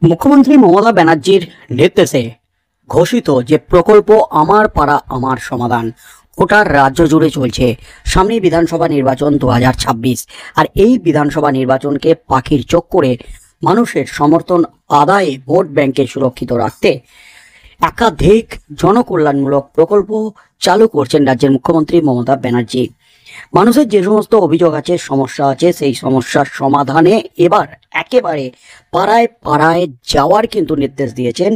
মুখ্যমন্ত্রী মমতা ব্যানার্জির নির্দেশে ঘোষিত যে প্রকল্প আমার পাড়া আমার সমাধান গোটা রাজ্য জুড়ে চলছে। সামনে বিধানসভা নির্বাচন 2026, আর এই বিধানসভা নির্বাচনকে পাখির চোখ করে মানুষের সমর্থন আদায়ে ভোট ব্যাংকে সুরক্ষিত রাখতে একাধিক জনকল্যাণমূলক প্রকল্প চালু করছেন রাজ্যের মুখ্যমন্ত্রী মমতা ব্যানার্জি। মানুষের যে সমস্ত অভিযোগ আছে, সমস্যা আছে, সেই সমস্যার সমাধানে এবার একেবারে পাড়ায় পাড়ায় যাওয়ার কিন্তু নির্দেশ দিয়েছেন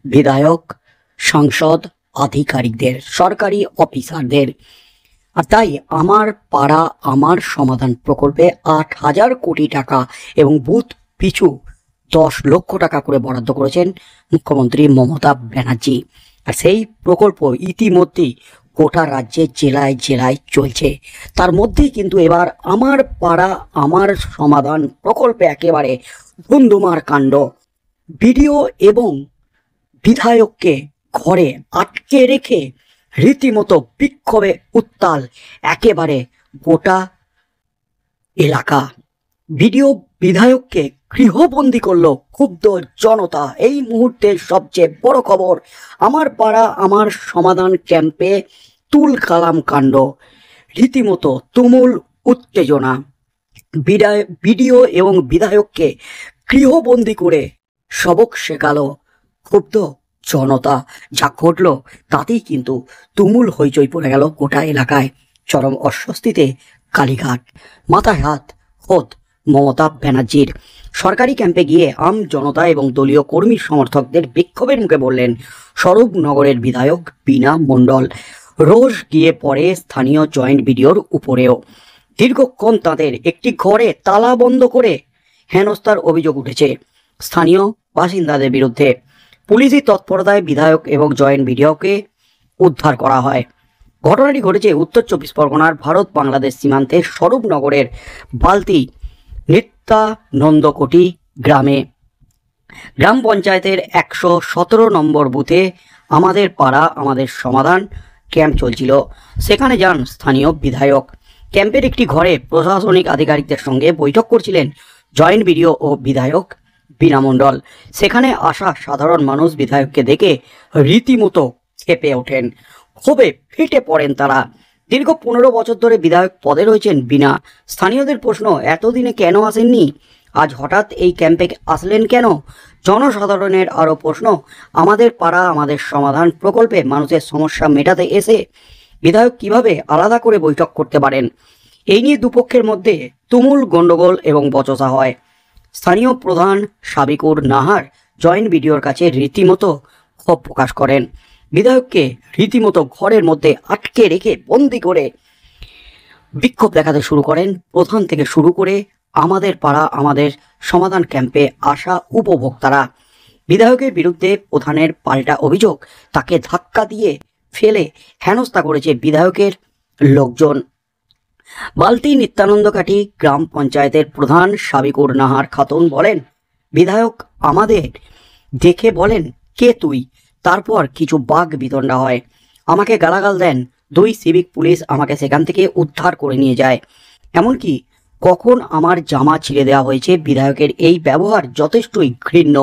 বিধায়ক, সাংসদ, আধিকারিকদের, সরকারি অফিসারদের। আর তাই আমার পাড়া আমার সমাধান প্রকল্পে 8,000 কোটি টাকা এবং বুথ পিছু 10 লক্ষ টাকা করে বরাদ্দ করেছেন মুখ্যমন্ত্রী মমতা ব্যানার্জি। আর সেই প্রকল্প ইতিমধ্যেই গোটা রাজ্যে জেলায় জেলায় চলছে। তার মধ্যেই কিন্তু এবার আমার পাড়া আমার সমাধান প্রকল্পে একেবারে ধুন্ধুমার কাণ্ড। বিডিও এবং বিধায়ককে ঘরে আটকে রেখে রীতিমতো বিক্ষোভে উত্তাল একেবারে গোটা এলাকা। বিডিও বিধায়ককে গৃহবন্দী করলো ক্ষুব্ধ জনতা। এই মুহূর্তের সবচেয়ে বড় খবর, আমার পাড়া আমার সমাধান ক্যাম্পে তুল কালাম কাণ্ড, রীতিমতো তুমুল উত্তেজনা। বিডিও এবং বিধায়ককে গৃহবন্দী করে সবক শেখালো ক্ষুব্ধ জনতা। যা ঘটল তাতেই কিন্তু তুমুল হইচই পড়ে গেল গোটা এলাকায়। চরম অস্বস্তিতে কালীঘাট, মাথায় হাত খোদ মমতা ব্যানার্জির। সরকারি ক্যাম্পে গিয়ে আম জনতা এবং দলীয় কর্মী সমর্থকদের বিক্ষোভের মুখে বললেন স্বরূপনগরের বিধায়ক বীণা মণ্ডল। রোজ গিয়ে পড়ে স্থানীয় জয়েন্ট বিডিওর উপরেও। দীর্ঘক্ষণ তাদের একটি ঘরে তালা বন্ধ করে হেনস্থার অভিযোগ উঠেছে স্থানীয় বাসিন্দাদের বিরুদ্ধে। পুলিশি তৎপরতায় বিধায়ক এবং জয়েন্ট বিডিওকে উদ্ধার করা হয়। ঘটনাটি ঘটেছে উত্তর 24 পরগনার ভারত বাংলাদেশ সীমান্তে স্বরূপনগরের বালতি নিত্যানন্দকোটি গ্রামে। গ্রাম পঞ্চায়েতের 117 নম্বর বুথে আমাদের পাড়া আমাদের সমাধান ক্যাম্প চলছিল। সেখানে যান স্থানীয় বিধায়ক। ক্যাম্পের একটি ঘরে প্রশাসনিক আধিকারিকদের সঙ্গে বৈঠক করছিলেন জয়েন্ট বিডিও ও বিধায়ক বীণা মণ্ডল। সেখানে আসা সাধারণ মানুষ বিধায়ককে দেখে রীতিমতো ক্ষেপে ওঠেন, ক্ষোভে ফেটে পড়েন তারা। দীর্ঘ 15 বছর ধরে বিধায়ক পদে রয়েছেন বীণা। স্থানীয়দের প্রশ্ন, এতদিনে কেন আসেননি, আজ হঠাৎ এই ক্যাম্পে আসলেন কেন? জনসাধারণের আরও প্রশ্ন, আমাদের পাড়া আমাদের সমাধান প্রকল্পে মানুষের সমস্যা মেটাতে এসে বিধায়ক কিভাবে আলাদা করে বৈঠক করতে পারেন? এই নিয়ে দুপক্ষের মধ্যে তুমুল গণ্ডগোল এবং বচসা হয়। স্থানীয় প্রধান সাবিকুর নাহার জয়েন্ট বিডিওর কাছে রীতিমতো ক্ষোভ প্রকাশ করেন। বিধায়ককে রীতিমতো ঘরের মধ্যে আটকে রেখে বন্দি করে বিক্ষোভ দেখাতে শুরু করেন প্রধান থেকে শুরু করে আমাদের পাড়া আমাদের সমাধান ক্যাম্পে আসা উপভোক্তারা। বিধায়কের বিরুদ্ধে প্রধানের পাল্টা অভিযোগ, তাকে ধাক্কা দিয়ে ফেলে হেনস্থা করেছে বিধায়কের লোকজন। বালতি নিত্যানন্দকাঠি গ্রাম পঞ্চায়েতের প্রধান সাবিকুর নাহার খাতুন বলেন, বিধায়ক আমাদের দেখে বলেন কে তুই, তারপর কিছু বাক বিতণ্ডা হয়, আমাকে গালাগাল দেন। 2 সিভিক পুলিশ আমাকে সেখান থেকে উদ্ধার করে নিয়ে যায়। এমনকি কখন আমার জামা ছিঁড়ে দেওয়া হয়েছে। বিধায়কের এই ব্যবহার যথেষ্টই ঘৃণ্য।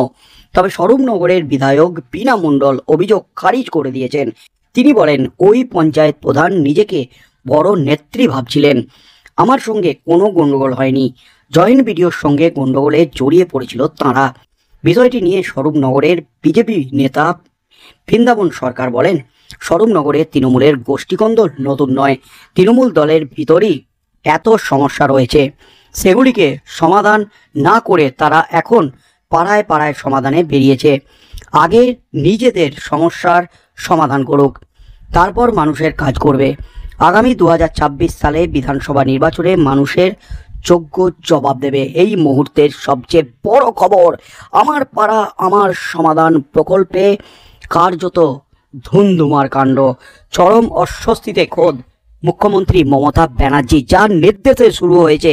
তবে স্বরূপনগরের বিধায়ক বীণা মণ্ডল অভিযোগ খারিজ করে দিয়েছেন। তিনি বলেন, ওই পঞ্চায়েত প্রধান নিজেকে বড় নেত্রী ভাবছিলেন। আমার সঙ্গে কোনো গণ্ডগোল হয়নি, জয়েন্ট বিডিওর সঙ্গে গণ্ডগোলে জড়িয়ে পড়েছিল তাঁরা। বিষয়টি নিয়ে স্বরূপনগরের বিজেপি নেতা বৃন্দাবন সরকার বলেন, স্বরূপনগরে তৃণমূলের গোষ্ঠীকন্দল নতুন নয়। তৃণমূল দলের ভিতরেই এত সমস্যা রয়েছে, সেগুলিকে সমাধান না করে তারা এখন পাড়ায় পাড়ায় সমাধানে বেরিয়েছে। আগে নিজেদের সমস্যার সমাধান করুক, তারপর মানুষের কাজ করবে। আগামী 2026 সালে বিধানসভা নির্বাচনে মানুষের যোগ্য জবাব দেবে। এই মুহূর্তের সবচেয়ে বড় খবর, আমার পাড়া আমার সমাধান প্রকল্পে কার্যত ধুন্ধুমার কাণ্ড। চরম অস্বস্তিতে খোদ মুখ্যমন্ত্রী মমতা ব্যানার্জি, যার নির্দেশে শুরু হয়েছে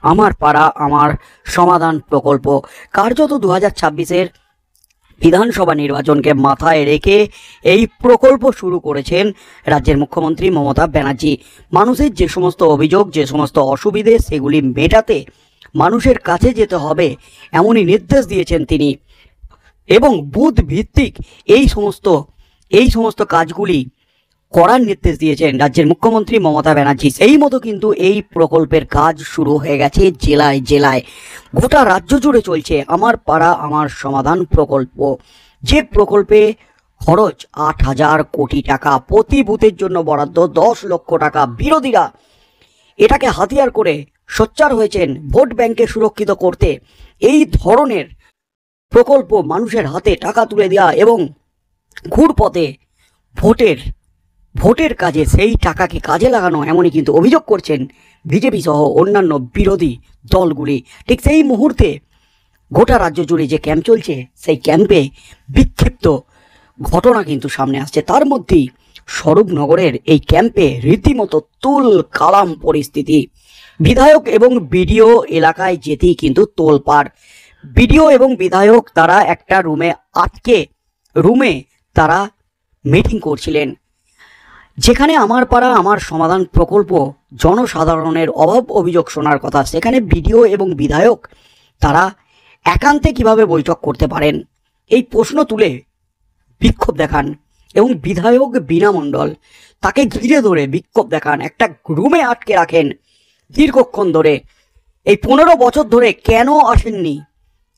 আমার পাড়া আমার সমাধান প্রকল্প। কার্যত 2026-এর বিধানসভা নির্বাচনকে মাথায় রেখে এই প্রকল্প শুরু করেছেন রাজ্যের মুখ্যমন্ত্রী মমতা ব্যানার্জি। মানুষের যে সমস্ত অভিযোগ, যে সমস্ত অসুবিধে, সেগুলি মেটাতে মানুষের কাছে যেতে হবে, এমনই নির্দেশ দিয়েছেন তিনি। এবং বুথ ভিত্তিক এই সমস্ত কাজগুলি করার নির্দেশ দিয়েছেন রাজ্যের মুখ্যমন্ত্রী মমতা ব্যানার্জি। সেই মতো কিন্তু এই প্রকল্পের কাজ শুরু হয়ে গেছে জেলায় জেলায়। গোটা রাজ্য জুড়ে চলছে আমার পাড়া আমার সমাধান প্রকল্প, যে প্রকল্পে খরচ 8,000 কোটি টাকা, প্রতি বুথের জন্য বরাদ্দ 10 লক্ষ টাকা। বিরোধীরা এটাকে হাতিয়ার করে সোচ্চার হয়েছেন ভোট ব্যাংকে সুরক্ষিত করতে। এই ধরনের প্রকল্প মানুষের হাতে টাকা তুলে দেওয়া এবং ঘুরপথে ভোটের কাজে সেই টাকাকে কাজে লাগানো, এমনই কিন্তু অভিযোগ করছেন বিজেপি সহ অন্যান্য বিরোধী দলগুলি। ঠিক সেই মুহূর্তে গোটা রাজ্য জুড়ে যে ক্যাম্প চলছে, সেই ক্যাম্পে বিক্ষিপ্ত ঘটনা কিন্তু সামনে আসছে। তার মধ্যেই স্বরূপনগরের এই ক্যাম্পে রীতিমতো তুল কালাম পরিস্থিতি। বিধায়ক এবং বিডিও এলাকায় যেতেই কিন্তু তোলপাড়। বিডিও এবং বিধায়ক তারা একটা রুমে তারা মিটিং করছিলেন, যেখানে আমার পাড়া আমার সমাধান প্রকল্প জনসাধারণের অভাব অভিযোগ শোনার কথা। সেখানে বিডিও এবং বিধায়ক তারা একান্তে কিভাবে বৈঠক করতে পারেন, এই প্রশ্ন তুলে বিক্ষোভ দেখান এবং বিধায়ক বীণা মণ্ডল তাকে ঘিরে ধরে বিক্ষোভ দেখান, একটা রুমে আটকে রাখেন দীর্ঘক্ষণ ধরে। এই 15 বছর ধরে কেন আসেননি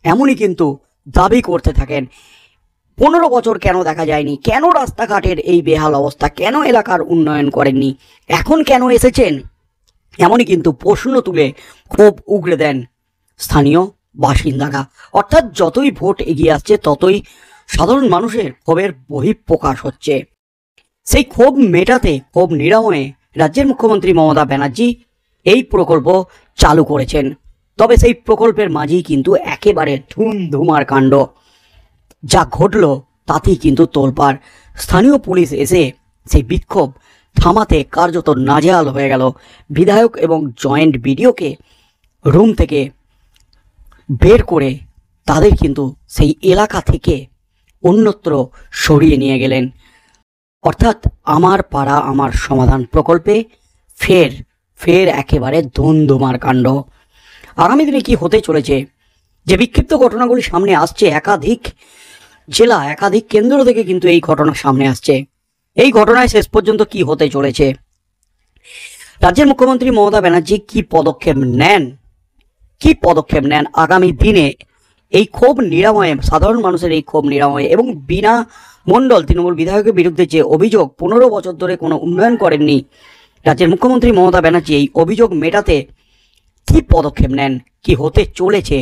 এমনই কিন্তু দাবি করতে থাকেন। 15 বছর কেন দেখা যায়নি, কেন রাস্তাঘাটের এই বেহাল অবস্থা, কেন এলাকার উন্নয়ন করেননি, এখন কেন এসেছেন, এমনই কিন্তু প্রশ্ন তুলে ক্ষোভ উগড়ে দেন স্থানীয় বাসিন্দারা। অর্থাৎ যতই ভোট এগিয়ে আসছে ততই সাধারণ মানুষের ক্ষোভের বহিঃপ্রকাশ হচ্ছে। সেই ক্ষোভ মেটাতে, ক্ষোভ নিরাময়ে রাজ্যের মুখ্যমন্ত্রী মমতা ব্যানার্জি এই প্রকল্প চালু করেছেন। তবে সেই প্রকল্পের মাঝেই কিন্তু একেবারে ধুমধুমার কাণ্ড যা ঘটল তাতেই কিন্তু তোলপাড়। স্থানীয় পুলিশ এসে সেই বিক্ষোভ থামাতে কার্যত নাজেহাল হয়ে গেল। বিধায়ক এবং জয়েন্ট বিডিওকে রুম থেকে বের করে তাদের কিন্তু সেই এলাকা থেকে অন্যত্র সরিয়ে নিয়ে গেলেন। অর্থাৎ আমার পাড়া আমার সমাধান প্রকল্পে ফের একেবারে ধুমধুমার কাণ্ড। আগামী দিনে কি হতে চলেছে, যে বিক্ষিপ্ত ঘটনাগুলি সামনে আসছে, একাধিক জেলা একাধিক কেন্দ্র থেকে কিন্তু এই ঘটনা সামনে আসছে। এই ঘটনায় শেষ পর্যন্ত কি হতে চলেছে, রাজ্যের মুখ্যমন্ত্রী মমতা ব্যানার্জি কি পদক্ষেপ নেন আগামী দিনে এই ক্ষোভ নিরাময়ে, সাধারণ মানুষের এই ক্ষোভ নিরাময়ে। এবং বীণা মণ্ডল তৃণমূল বিধায়কের বিরুদ্ধে যে অভিযোগ 15 বছর ধরে কোনো উন্নয়ন করেননি রাজ্যের মুখ্যমন্ত্রী মমতা ব্যানার্জি, এই অভিযোগ মেটাতে কি পদক্ষেপ নেন, কি হতে চলেছে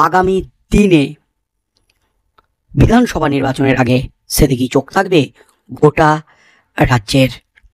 আগামী দিনে বিধানসভা নির্বাচনের আগে, সেদিকেই চোখ থাকবে গোটা রাজ্যের।